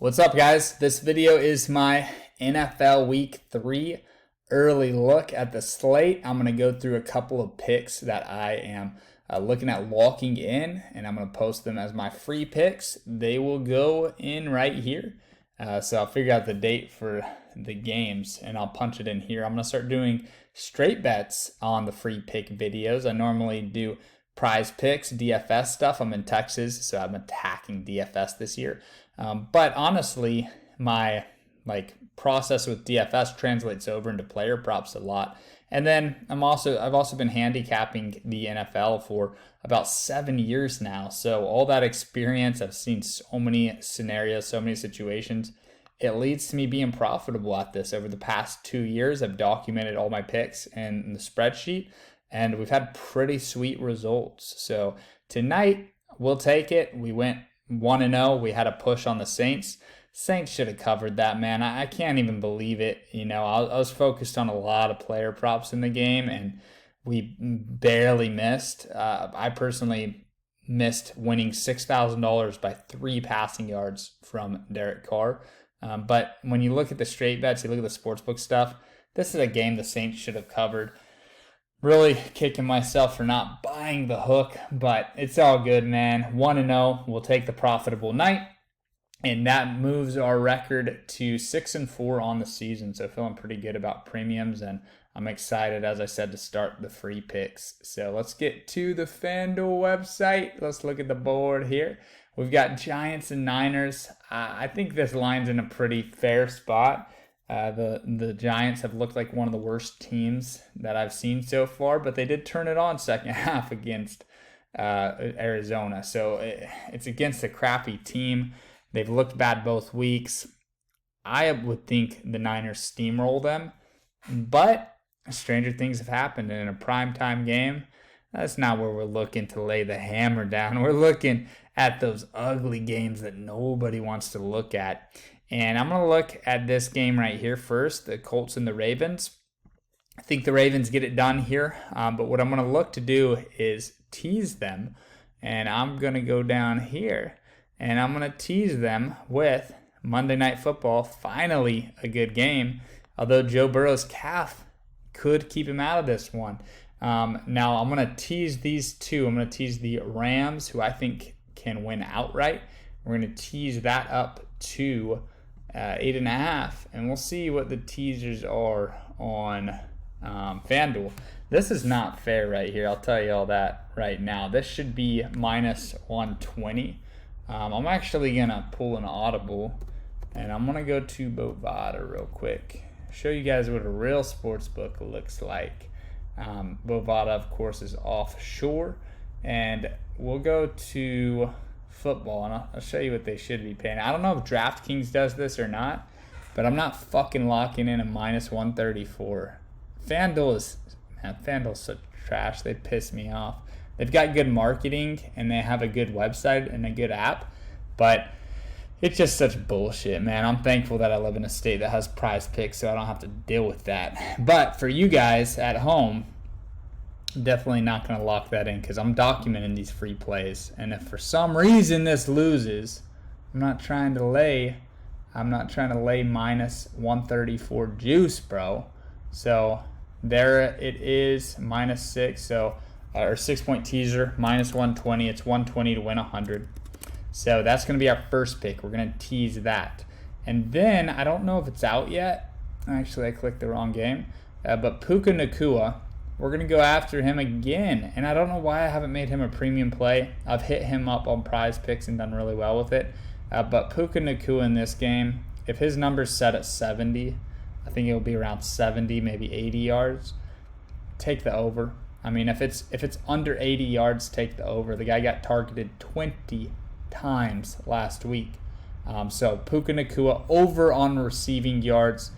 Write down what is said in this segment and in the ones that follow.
What's up, guys? This video is my NFL Week 3 early look at the slate. I'm going to go through a couple of picks that I am looking at locking in, and I'm going to post them as my free picks. They will go in right here. So I'll figure out the date for the games, and I'll punch it in here. I'm going to start doing straight bets on the free pick videos. I normally do prize picks, DFS stuff. I'm in Texas, so I'm attacking DFS this year. But honestly, my process with DFS translates over into player props a lot. And then I've also been handicapping the NFL for about 7 years now. So all that experience, I've seen so many scenarios, so many situations. It leads to me being profitable at this. Over the past 2 years, I've documented all my picks in the spreadsheet, and we've had pretty sweet results. So tonight, we'll take it. We went 1-0. We had a push on the Saints. Saints should have covered that, man. I can't even believe it. You know, I was focused on a lot of player props in the game, and we barely missed. I personally missed winning $6,000 by 3 passing yards from Derek Carr. But when you look at the straight bets, you look at the sportsbook stuff, this is a game the Saints should have covered. Really kicking myself for not buying the hook, but it's all good, man. 1-0. We'll take the profitable night, and that moves our record to 6-4 on the season. So feeling pretty good about premiums, and I'm excited, as I said, to start the free picks. So let's get to the FanDuel website. Let's look at the board here. We've got Giants and Niners. I think this line's in a pretty fair spot. The Giants have looked like one of the worst teams that I've seen so far, but they did turn it on second half against Arizona. So it's against a crappy team. They've looked bad both weeks. I would think the Niners steamroll them, but stranger things have happened. And in a primetime game, that's not where we're looking to lay the hammer down. We're looking at those ugly games that nobody wants to look at. And I'm going to look at this game right here first, the Colts and the Ravens. I think the Ravens get it done here, but what I'm going to look to do is tease them. And I'm going to go down here, and I'm going to tease them with Monday Night Football, finally a good game, although Joe Burrow's calf could keep him out of this one. Now, I'm going to tease these two. I'm going to tease the Rams, who I think can win outright. We're going to tease that up to 8.5, and we'll see what the teasers are on FanDuel. This is not fair right here. I'll tell you all that right now. This should be minus 120. I'm actually going to pull an audible, and I'm going to go to Bovada real quick. Show you guys what a real sports book looks like. Bovada, of course, is offshore, and we'll go to football, and I'll show you what they should be paying. I don't know if DraftKings does this or not, but I'm not fucking locking in a minus 134. FanDuel's such trash. They piss me off. They've got good marketing, and they have a good website and a good app, but it's just such bullshit, man. I'm thankful that I live in a state that has prize picks, so I don't have to deal with that. But for you guys at home, definitely not going to lock that in because I'm documenting these free plays. And if for some reason this loses, I'm not trying to lay minus 134 juice, bro. So there it is, minus 6. So or 6-point teaser, minus 120. It's 120 to win 100. So that's going to be our first pick. We're going to tease that. And then I don't know if it's out yet. Actually, I clicked the wrong game. But Puka Nacua, we're going to go after him again, and I don't know why I haven't made him a premium play. I've hit him up on prize picks and done really well with it. But Puka Nacua in this game, if his number's set at 70, I think it'll be around 70, maybe 80 yards. Take the over. I mean, if it's under 80 yards, take the over. The guy got targeted 20 times last week. So Puka Nacua over on receiving yards.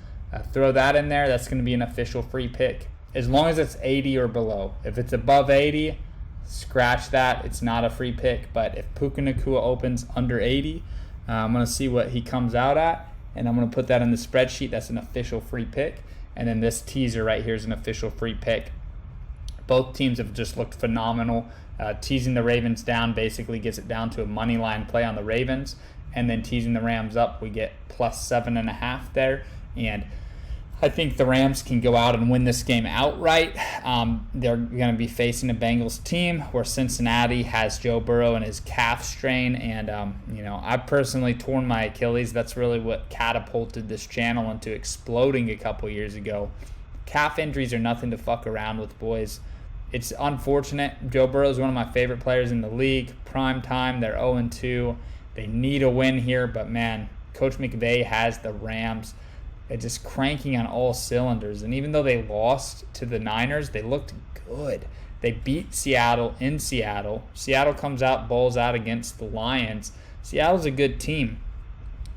Throw that in there. That's going to be an official free pick, as long as it's 80 or below. If it's above 80, scratch that. It's not a free pick. But if Puka Nacua opens under 80, I'm going to see what he comes out at, and I'm going to put that in the spreadsheet. That's an official free pick. And then this teaser right here is an official free pick. Both teams have just looked phenomenal. Teasing the Ravens down basically gets it down to a money line play on the Ravens. and then teasing the Rams up, we get plus 7.5 there. And I think the Rams can go out and win this game outright. They're going to be facing a Bengals team where Cincinnati has Joe Burrow and his calf strain. And, I personally torn my Achilles. That's really what catapulted this channel into exploding a couple years ago. Calf injuries are nothing to fuck around with, boys. It's unfortunate. Joe Burrow is one of my favorite players in the league. Prime time, they're 0-2. They need a win here, but, man, Coach McVay has the Rams. They're just cranking on all cylinders. And even though they lost to the Niners, they looked good. They beat Seattle in Seattle. Seattle comes out, bowls out against the Lions. Seattle's a good team.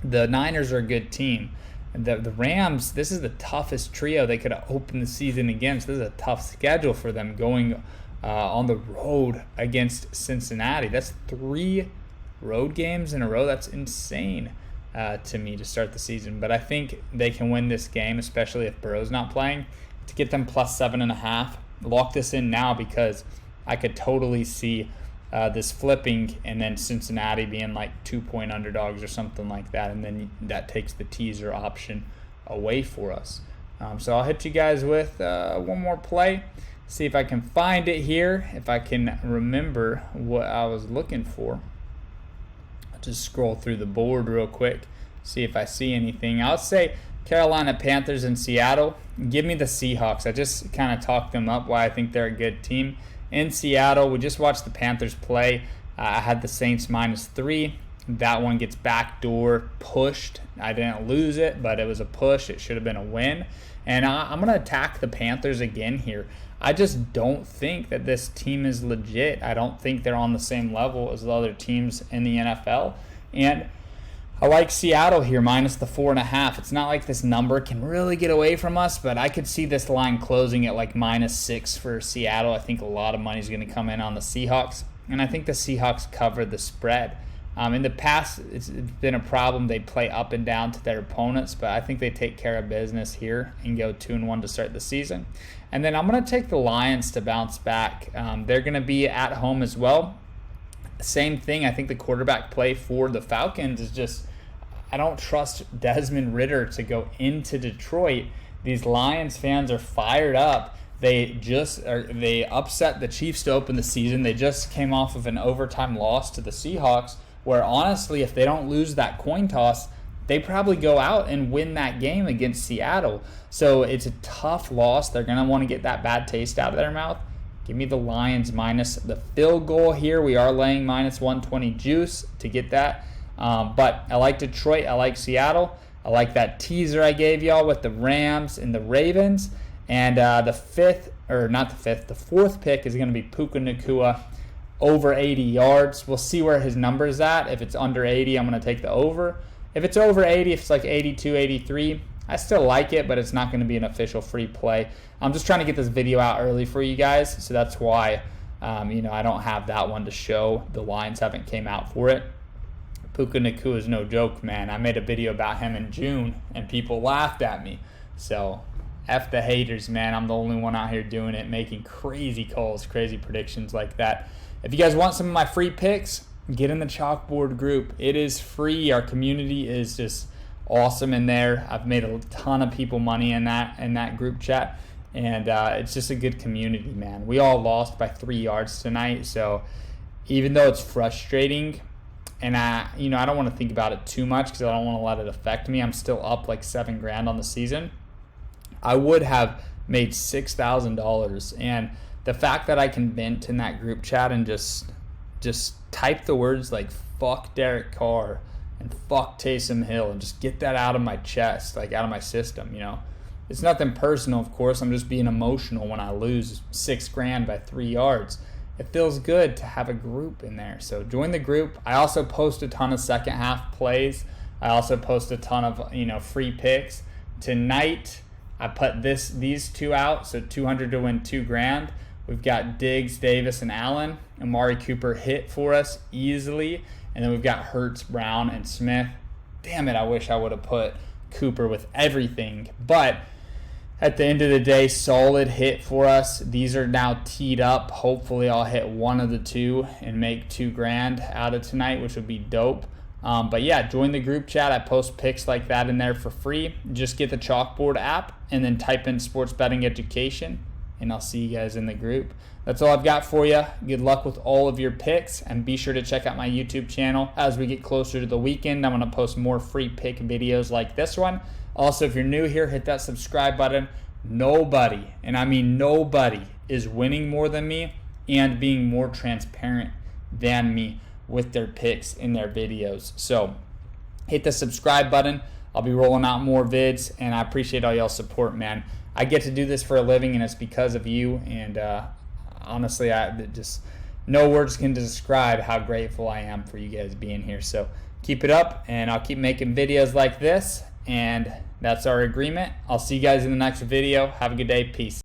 The Niners are a good team. And the Rams, this is the toughest trio they could have opened the season against. This is a tough schedule for them going on the road against Cincinnati. That's 3 road games in a row. That's insane. To me to start the season, but I think they can win this game, especially if Burrow's not playing, to get them plus 7.5. Lock this in now because I could totally see this flipping and then Cincinnati being like 2-point underdogs or something like that, and then that takes the teaser option away for us. So I'll hit you guys with one more play, see if I can find it here, if I can remember what I was looking for. Just scroll through the board real quick, see if I see anything. I'll say Carolina Panthers and Seattle. Give me the Seahawks. I just kind of talked them up why I think they're a good team. In Seattle, we just watched the Panthers play. I had the Saints -3. That one gets backdoor pushed. I didn't lose it, but it was a push. It should have been a win. And I'm going to attack the Panthers again here. I just don't think that this team is legit. I don't think they're on the same level as the other teams in the NFL. And I like Seattle here, minus the 4.5. It's not like this number can really get away from us, but I could see this line closing at like -6 for Seattle. I think a lot of money is going to come in on the Seahawks. And I think the Seahawks cover the spread. In the past, it's been a problem. They play up and down to their opponents, but I think they take care of business here and go 2-1 to start the season. And then I'm going to take the Lions to bounce back. They're going to be at home as well. Same thing. I think the quarterback play for the Falcons is just, I don't trust Desmond Ridder to go into Detroit. These Lions fans are fired up. They upset the Chiefs to open the season. They just came off of an overtime loss to the Seahawks, where honestly, if they don't lose that coin toss, they probably go out and win that game against Seattle. So it's a tough loss. They're going to want to get that bad taste out of their mouth. Give me the Lions minus the field goal here. We are laying minus 120 juice to get that. But I like Detroit. I like Seattle. I like that teaser I gave y'all with the Rams and the Ravens. And the fourth pick is going to be Puka Nacua. Over 80 yards. We'll see where his number is at. If it's under 80, I'm going to take the over. If it's over 80, if it's like 82, 83, I still like it, but it's not going to be an official free play. I'm just trying to get this video out early for you guys, so that's why I don't have that one to show. The lines haven't came out for it. Puka Nacua is no joke, man. I made a video about him in June, and people laughed at me. So F the haters, man. I'm the only one out here doing it, making crazy calls, crazy predictions like that. If you guys want some of my free picks, get in the chalkboard group. It is free. Our community is just awesome in there. I've made a ton of people money in that group chat, and it's just a good community, man. We all lost by 3 yards tonight, so even though it's frustrating, and I don't want to think about it too much because I don't want to let it affect me. I'm still up like $7,000 on the season. I would have made $6,000, and the fact that I can vent in that group chat and just type the words like fuck Derek Carr and fuck Taysom Hill and just get that out of my chest, like out of my system, It's nothing personal, of course. I'm just being emotional when I lose $6,000 by 3 yards. It feels good to have a group in there. So join the group. I also post a ton of second half plays. I also post a ton of free picks. Tonight I put these two out, so 200 to win $2,000. We've got Diggs, Davis, and Allen. Amari Cooper hit for us easily. And then we've got Hurts, Brown, and Smith. Damn it, I wish I would have put Cooper with everything. But at the end of the day, solid hit for us. These are now teed up. Hopefully I'll hit one of the two and make $2,000 out of tonight, which would be dope. But yeah, join the group chat. I post picks like that in there for free. Just get the Chalkboard app and then type in sports betting education, and I'll see you guys in the group. That's all I've got for you. Good luck with all of your picks, and be sure to check out my YouTube channel. As we get closer to the weekend, I'm going to post more free pick videos like this one. Also, if you're new here, hit that subscribe button. Nobody, and I mean nobody, is winning more than me and being more transparent than me with their picks in their videos. So hit the subscribe button. I'll be rolling out more vids, and I appreciate all y'all's support, man. I get to do this for a living, and it's because of you. And honestly, I just no words can describe how grateful I am for you guys being here. So keep it up, and I'll keep making videos like this. And that's our agreement. I'll see you guys in the next video. Have a good day. Peace.